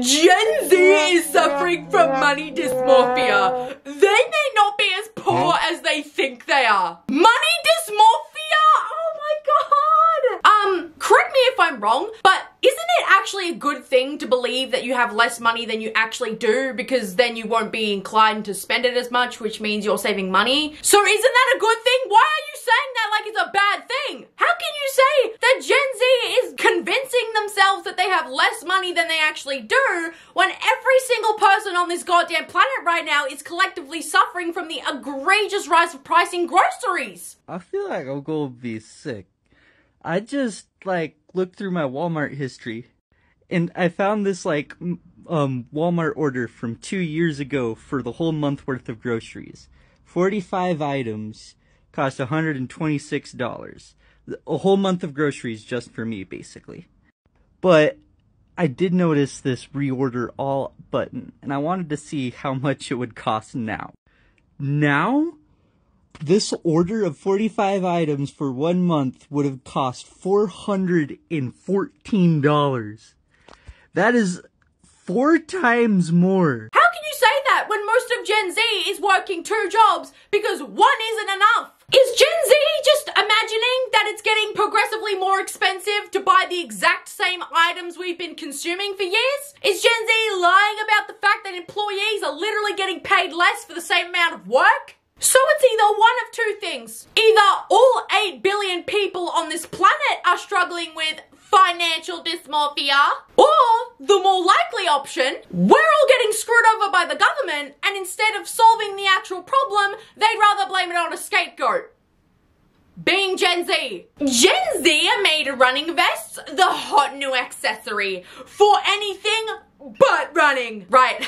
Gen Z is suffering from money dysmorphia. They may not be as poor as they think they are. Money dysmorphia? Oh my god! Correct me if I'm wrong, but isn't it actually a good thing to believe that you have less money than you actually do, because then you won't be inclined to spend it as much, which means you're saving money? So isn't that a good thing? Why are you saying that like it's a bad thing? How can you say that Gen Z is convincing themselves that they have less money than they actually do, when every single person on this goddamn planet right now is collectively suffering from the egregious rise of price in groceries? I feel like I'm gonna be sick. I just, looked through my Walmart history, and I found this, Walmart order from 2 years ago for the whole month worth of groceries. 45 items, cost $126. A whole month of groceries just for me, basically. But I did notice this reorder all button, and I wanted to see how much it would cost now. Now? This order of 45 items for 1 month would have cost $414. That is 4 times more. How can you say that when most of Gen Z is working 2 jobs because 1 isn't enough? Is Gen Z just imagining that it's getting progressively more expensive to buy the exact same items we've been consuming for years? Is Gen Z lying about the fact that employees are literally getting paid less for the same amount of work? So it's either one of 2 things. Either all 8 billion people on this planet are struggling with financial dysmorphia, or the more likely option, we're all getting screwed over by the government, and instead of solving the actual problem, they'd rather blame it on a scapegoat. Being Gen Z. Gen Z are made running vests the hot new accessory for anything but running. Right.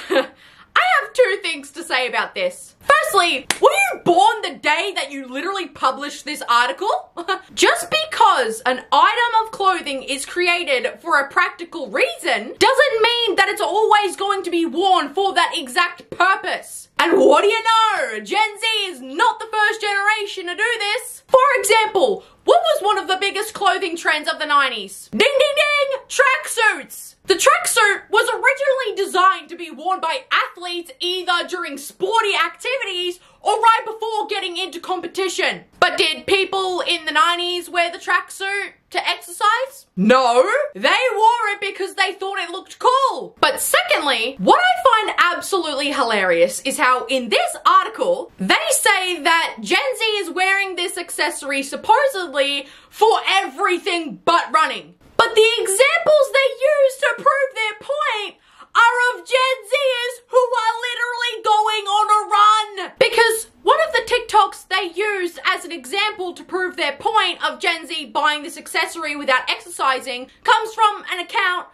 I have 2 things to say about this. Firstly, were you born the day that you literally published this article? Just because an item of clothing is created for a practical reason doesn't mean that it's always going to be worn for that exact purpose. And what do you know? Gen Z is not the first generation to do this. For example, what was one of the biggest clothing trends of the 90s? Ding ding ding! Tracksuits! The tracksuit was originally designed to be worn by athletes either during sporty activities or right before getting into competition. But did people in the 90s wear the tracksuit to exercise? No, they wore it because they thought it looked cool. But secondly, what I find absolutely hilarious is how in this article, they say that Gen Z is wearing this accessory supposedly for everything but running. But the examples they use to prove their point are of Gen Zers who are literally going on a run. Because one of the TikToks they used as an example to prove their point of Gen Z buying this accessory without exercising comes from an account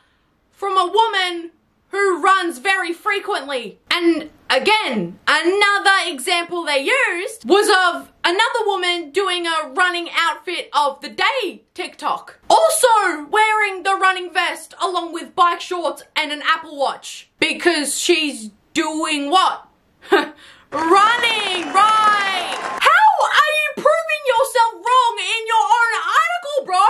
from a woman who runs very frequently. And again, another example they used was of another woman doing a running outfit of the day TikTok. Also wearing the running vest along with bike shorts and an Apple Watch. Because she's doing what? Running, right? How are you proving yourself wrong in your own article, bro?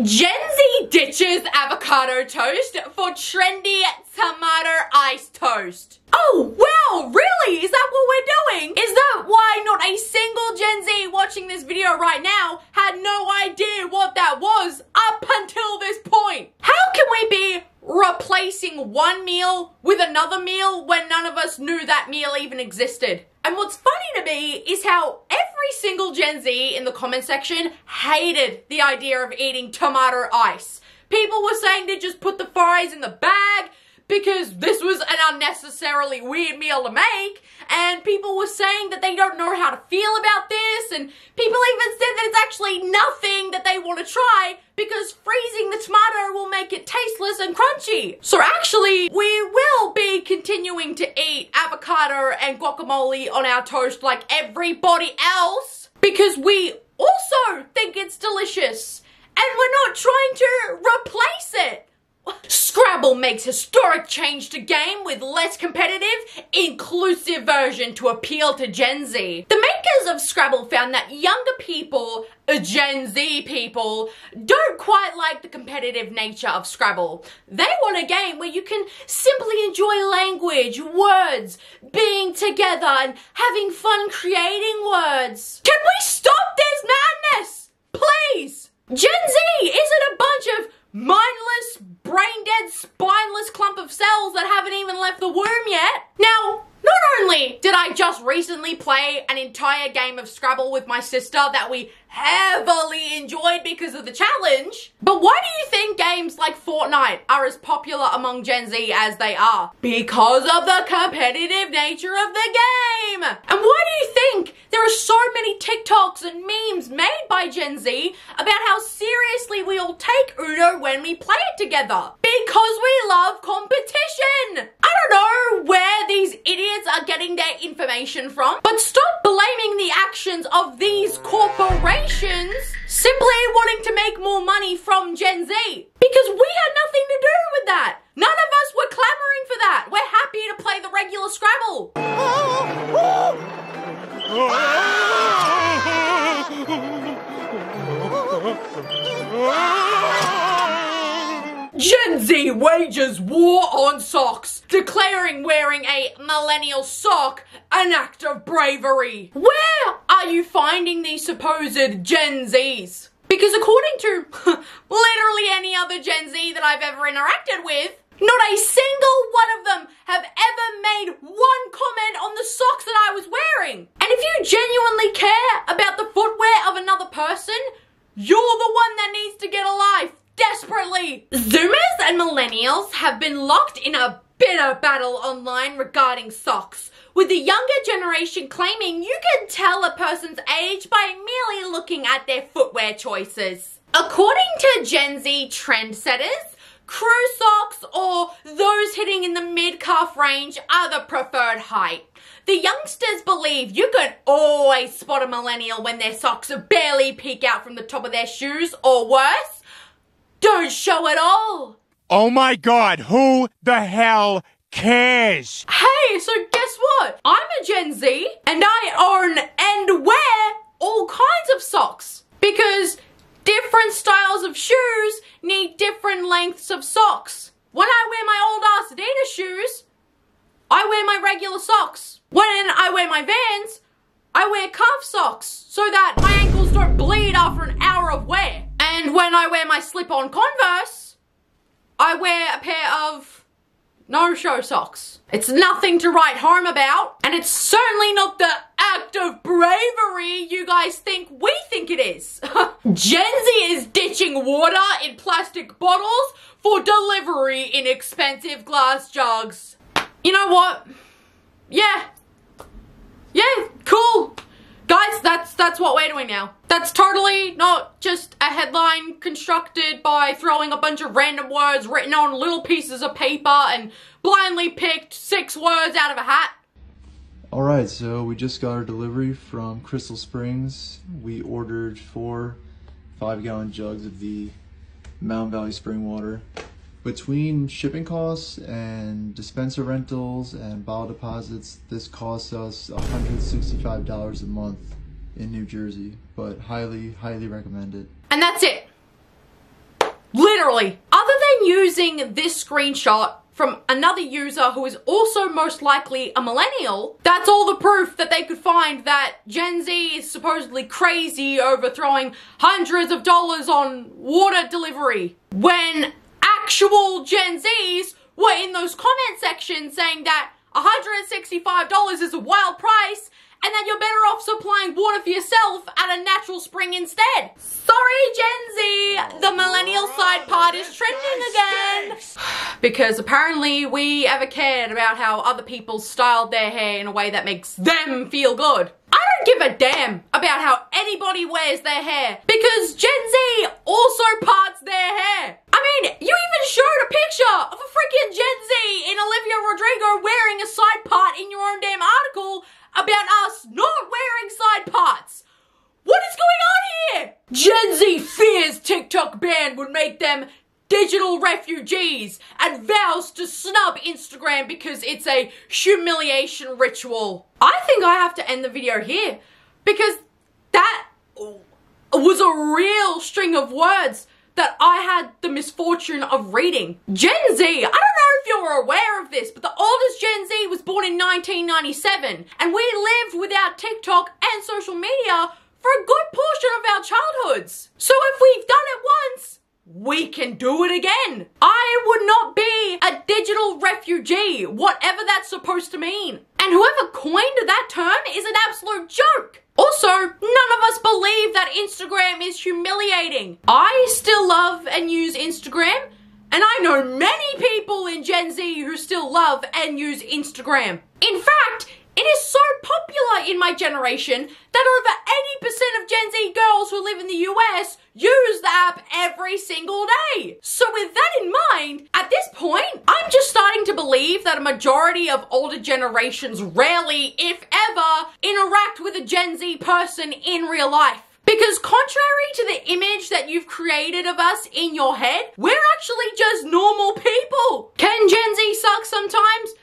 Gen Z ditches avocado toast for trendy tomato ice toast. Oh, wow, really? Is that what we're doing? Is that why not a single Gen Z watching this video right now had no idea what that was up until this point? How can we be replacing one meal with another meal when none of us knew that meal even existed? And what's funny to me is how every single Gen Z in the comment section hated the idea of eating tomato ice. People were saying to just put the fries in the bag because this was an unnecessarily weird meal to make, and people were saying that they don't know how to feel about this, and people even said that it's actually nothing that they want to try because freezing the tomato will make it tasteless and crunchy. So actually, we will be continuing to eat avocado and guacamole on our toast like everybody else because we also think it's delicious, and we're not trying to replace it. Scrabble makes historic change to game with less competitive, inclusive version to appeal to Gen Z. The makers of Scrabble found that younger people, Gen Z people, don't quite like the competitive nature of Scrabble. They want a game where you can simply enjoy language, words, being together, and having fun creating words. Can we stop this madness? Please! Gen Z isn't a bunch of mindless, brain-dead, spineless clump of cells that haven't even left the womb yet. Now, not only did I just recently play an entire game of Scrabble with my sister that we heavily enjoyed because of the challenge, but why do you think games like Fortnite are as popular among Gen Z as they are? Because of the competitive nature of the game! And why do you think there are so many TikToks and memes made by Gen Z about how seriously we all take Uno when we play it together? Because we love competition! I don't know where these idiots are getting their information from, but stop blaming the actions of these corporations simply wanting to make more money from Gen Z. Because we had nothing to do with that. None of us were clamoring for that. We're happy to play the regular Scrabble. Gen Z wages war on socks, declaring wearing a millennial sock an act of bravery. Where are you finding these supposed Gen Zs? Because according to literally any other Gen Z that I've ever interacted with, not a single one of them have ever made one comment on the socks that I was wearing. And if you genuinely care about the footwear of another person, you're the one that needs to get a life. Desperately. Zoomers and millennials have been locked in a bitter battle online regarding socks, with the younger generation claiming you can tell a person's age by merely looking at their footwear choices. According to Gen Z trendsetters, crew socks or those hitting in the mid-calf range are the preferred height. The youngsters believe you can always spot a millennial when their socks barely peek out from the top of their shoes, or worse, don't show at all. Oh my god, who the hell cares? Hey, so guess what? I'm a Gen Z and I own and wear all kinds of socks because different styles of shoes need different lengths of socks. When I wear my old ass Adidas shoes, I wear my regular socks. When I wear my Vans, I wear calf socks so that my ankles don't bleed after an hour of wear. And when I wear my slip-on Converse, I wear a pair of no-show socks. It's nothing to write home about, and it's certainly not the act of bravery you guys think we think it is. Gen Z is ditching water in plastic bottles for delivery in expensive glass jugs. You know what? Yeah, cool. Guys, that's what we're doing now. That's totally not just a headline constructed by throwing a bunch of random words written on little pieces of paper and blindly picked 6 words out of a hat. Alright, so we just got our delivery from Crystal Springs. We ordered 4 5-gallon jugs of the Mountain Valley spring water. Between shipping costs and dispenser rentals and bottle deposits, this costs us $165 a month in New Jersey, but highly recommend it. And that's it. Literally. Other than using this screenshot from another user who is also most likely a millennial, that's all the proof that they could find that Gen Z is supposedly crazy over throwing hundreds of dollars on water delivery, when actual Gen Zs were in those comment sections saying that $165 is a wild price and that you're better off supplying water for yourself at a natural spring instead. Sorry, Gen Z, the millennial side part is trending again. Because apparently we ever cared about how other people styled their hair in a way that makes them feel good. I don't give a damn about how anybody wears their hair because Gen Z also parts their hair. I mean, you even showed a picture of a freaking Gen Z in Olivia Rodrigo wearing a side part in your own damn article about us not wearing side parts. What is going on here? Gen Z fears TikTok ban would make them digital refugees and vows to snub Instagram because it's a humiliation ritual. I think I have to end the video here because that was a real string of words that I had the misfortune of reading. Gen Z, I don't know if you're aware of this, but the oldest Gen Z was born in 1997, and we lived without TikTok and social media for a good portion of our childhoods. So if we've done it once, we can do it again. I would not be a digital refugee, whatever that's supposed to mean. And whoever coined that term is an absolute joke. Also, none of us believe that Instagram is humiliating. I still love and use Instagram, and I know many people in Gen Z who still love and use Instagram. In fact, it is so popular in my generation that over 80% of Gen Z girls who live in the US use the app every single day. So with that in mind, at this point, I'm just starting to believe that a majority of older generations rarely, if ever, interact with a Gen Z person in real life. Because contrary to the image that you've created of us in your head, we're actually just normal people. Can Gen Z suck sometimes?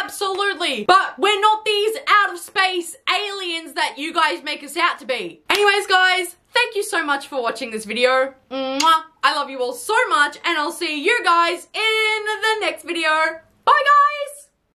Absolutely. But we're not these out of space aliens that you guys make us out to be. Anyways, guys, thank you so much for watching this video. Mwah. I love you all so much, and I'll see you guys in the next video. Bye, guys.